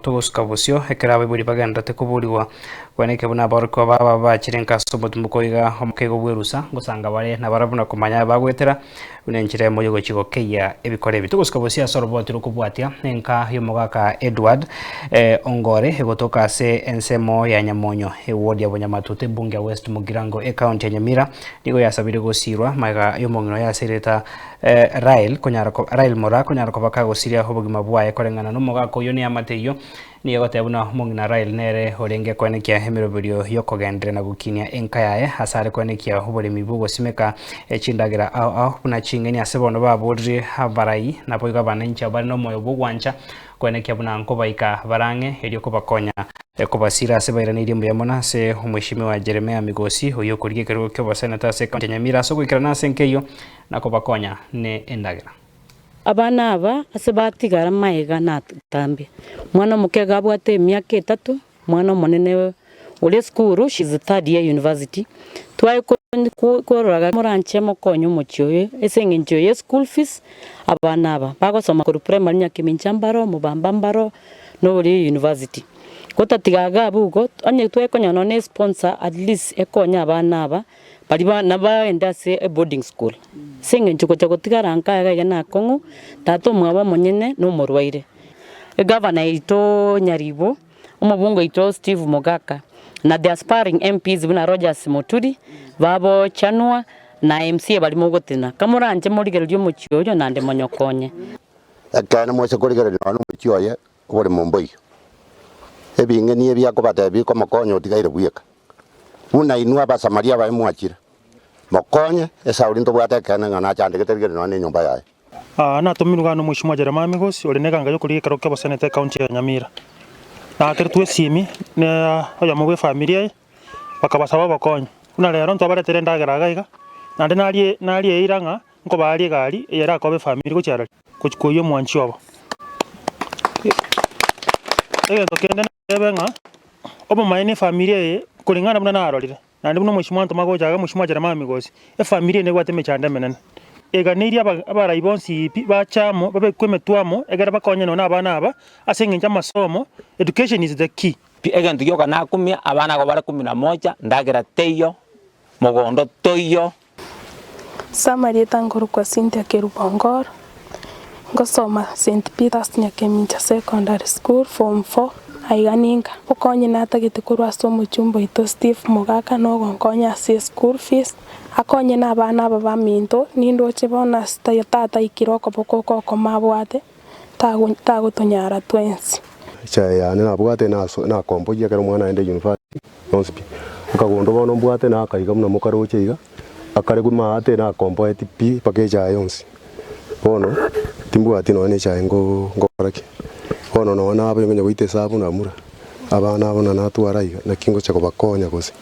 tuguskabusyo ekera biburi bagenda tekuburiwa kweneke buna barko baba bachirenka somo tumukoiga omukego bwerusa ngusanga bare na barabuna kumanya bagwetera unenchire moyo gochigo keya ebikore bituguskabusyo asoroboti rukubwatia enka yomogaka Edward Ongore egotoka se ensemo ya Nyamonyo ward ya Bonyamatute bunge ya West Mugirango county ya Nyamira nigo yasabire gosirwa maga yomongino yasereta Rail Mora kunyara kubaka gosiria hobugima bwaye korengana n'umugako yo ni amateyo niyo gotebuna mongina Rail nere orenge kwenekia hemirobirio yokogendere na gukinia enka yaye hasare kwenekia hobore mibugo simeka echindagira kuna chingeni asebono baburi habarai na poiga banancha bari no moyo bugwancha kwenekia buna nkobaika barange elio kubakonya kubasira sebaira irimbo ya monase umwishimiwa Jeremia Migosi uyo kuriye kero kyo basenata se county Nyamira so kwikirana senkeyo na kubakonya ne endagira abana aba asebatigara maega na tambi mwana mukega abwate emyaka 3 mwana munene ule skuru she's third year university twaye kororaga muranche mokonyo muchyoye esengenjo ye school fees abana aba bagosoma ku primary nyakiminchambaro mubambambaro no uli university kotatigaga abugo onye twekonya no ne sponsor at least ekonya abana aba bali bana baenda se boarding school sengenjo ko tigaranka yaga na kongu tato mwaba monyene no morwaire governor ito Nyaribo umubungo ito Steve Mogaka na the aspiring MPs buna Rogers Muturi babo Chanua na MC bali mugotina kamuranje murigererio muchyoyo nande monyokonye akana mwese kurigererio no muchyoye bori Mumbai ebingeni ebyakobata biko makonyo otigaire buyeka una inua basamaria ba mwachira makonye esaurinto bwata kana ngana chande keterigere no ne nyumba yae na tomiruga no mwishimwa Jeremia Migosi orenega yo kuri kero ke basenete county ya Nyamira na kertwe simi ne oya mwe familia bakabasaba bakonye una lero ntwa baretere ndagera gaiga nande nari iranga nko bari gari era ko be family ko cyara kuyo mwanchi obo to kende benga obo maine familia kulingana buna narorire nandi buno mwishimwa ntomago jaga mwishimwa Jeremia Migosi familia ne gwate mechande menene eganiria abarayibonsi bachamo babekwemetwamo egera bakonye no abana aba asengenja masomo. Education is the key. Egento yoka na kumia abana go bara 11 ndagera teyo mogondo toyo Samaria tangoro kwa Cynthia Kerubongor ngosoma St Peter's Nyakemincha Secondary School form 4 aiganinga okonye natagite kurwa somo chumbo ito Steve Mogaka no gonkonya se school fees akonye na abana aba baminto nindoche bona tata ikiroko bokoko mabwate tagutonyara twensi chaya na bwate na kombo ya kero mwana ende university nonspi ukagondo bono bwate na kaiga muna mukaro chiga akare kuma ate na kombo etipi pakeja yonsi bono timbwati no ne cha ngoraki bono no na abenye goite sabu na mura abana bona na tuaraiga na kingo cha kubakonya gose.